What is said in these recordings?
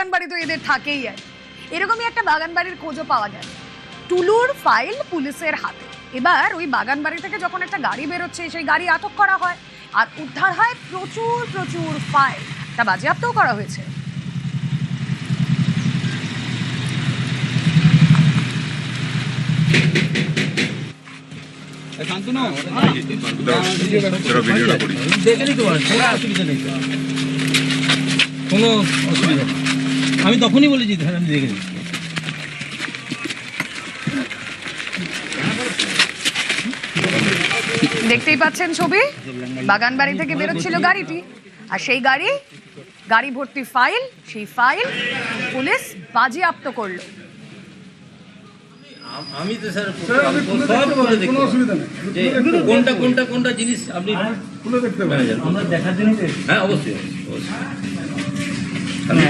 বাগান বাড়ি তো এদের থাকেই আর এরকমই একটা বাগান বাড়ির খোঁজও পাওয়া গেল টুলুর ফাইল পুলিশের হাতে। এবার ওই বাগান বাড়ি থেকে যখন একটা গাড়ি বেরোচ্ছে সেই গাড়ি আটক করা হয় আর উদ্ধার হয় প্রচুর প্রচুর ফাইল, তা বাজেয়াপ্তও করা হয়েছে। আমি তখনই বলেছি আমি দেখে নিচ্ছি। দেখতেই পাচ্ছেন ছবি, বাগান বাড়ি থেকে বেরোচ্ছিল গাড়িটি আর সেই গাড়ি ভর্তি ফাইল, সেই ফাইল পুলিশ বাজেয়াপ্ত করলো। আমি তো স্যার কোনো অসুবিধা নেই, কোনটা জিনিস আপনি খুলে দেখতে পারেন, আমরা দেখার জন্য। হ্যাঁ অবশ্যই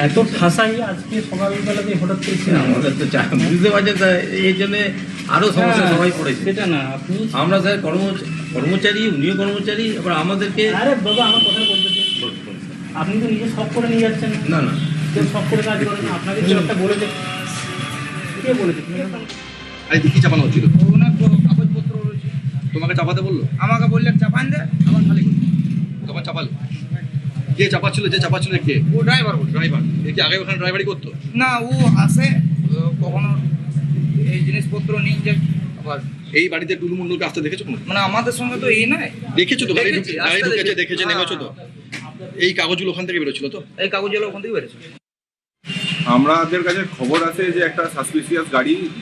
এত ঠাসাই আজকে সকালবেলাতে হঠাৎ করেছিলাম, আমাদের তো বুঝতে পারছেন স্যার, এই জন্য আরো সমস্যা সবাই পড়েছে। সেটা না আপনি আমরা স্যার কর্মচারী, উনিও কর্মচারী, এবার আমাদেরকে। আরে বাবা আমার কথা বলতে আপনি তো নিজে সব করে নিয়ে যাচ্ছেন। না না কেউ সব করে কাজ করেন না, আপনাকে কেউ একটা বলেছে। কে বলেছে? কি চাপানো হচ্ছিল? ওনার কাগজপত্র রয়েছে। তোমাকে চাপাতে বললো? আমাকে বললেন চাপান দে, আমার খালি করছি। তখন চাপালে কে চাপাচ্ছিল? যে চাপাচ্ছিল কে? ও ড্রাইভার বলছে। ড্রাইভার? এ কি আগে ওখানে ড্রাইভারি করতো? না ও আসে কখনো এই জিনিসপত্র নিয়ে যায়। আবার এই বাড়িতে টুলু মন্ডলকে আসতে দেখেছো? মানে আমাদের সঙ্গে তো এই নয়। দেখেছো তো? গাড়ি দেখেছি, ঢুকেছে, দেখেছে, নেমেছো তো? এই কাগজগুলো ওখান থেকে বেরোচ্ছিল তো? এই কাগজগুলো ওখান থেকে বেরোছে। আমাদের কাছে খবর আছে যে একটা সাসপিসিয়াস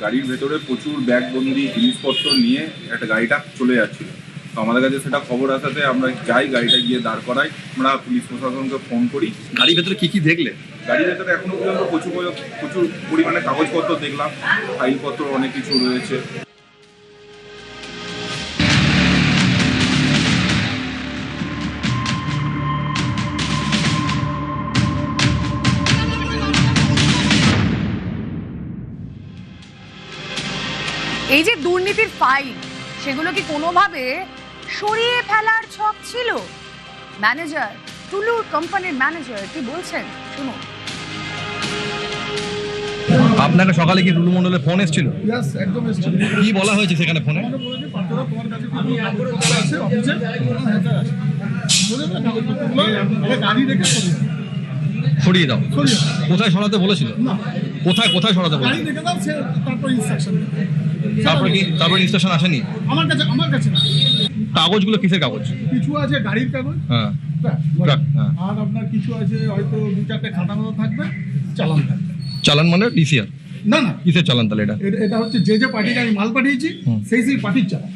গাড়ির ভেতরে প্রচুর ব্যাগবন্দি জিনিসপত্র নিয়ে একটা গাড়িটা চলে যাচ্ছিল। তো আমাদের কাছে সেটা খবর আসাতে আমরা যাই, গাড়িটা গিয়ে দাঁড় করাই, আমরা পুলিশ প্রশাসনকে ফোন করি। গাড়ির ভেতরে কি কি দেখলে? গাড়ির ভেতরে এখনো পর্যন্ত প্রচুর পরিমাণে কাগজপত্র দেখলাম, ফাইলপত্র অনেক কিছু রয়েছে। এই যে দুর্নীতির ফাইল, সেগুলো কি কোনোভাবে সরিয়ে ফেলার ছক ছিল? ম্যানেজার, টুলুর কোম্পানির ম্যানেজার কি বলছেন শুনুন। আপনাকে সকালে কি টুলু মন্ডলের ফোন এসেছিল? একদম এসেছিল। কি বলা হয়েছে সেখানে ফোনে? সরিয়ে দাও। কোথায় সরাতে বলেছিল? কোথায় সরাতে বলেছিল? তারপর ইনস্ট্রাকশন আসেনি আমার কাছে না। কাগজগুলো কিসের কাগজ? কিছু আছে গাড়ির কাগজ, হ্যাঁ, আর আপনার কিছু আছে হয়তো 2-4টে খাতা মতো থাকবে, চালান থাকবে। চালান মানে ডিসিআর? না না, কিসের চালান তাহলে? এটা এটা হচ্ছে যে পার্টিকে আমি মাল পাঠিয়েছি সেই পার্টির চালান।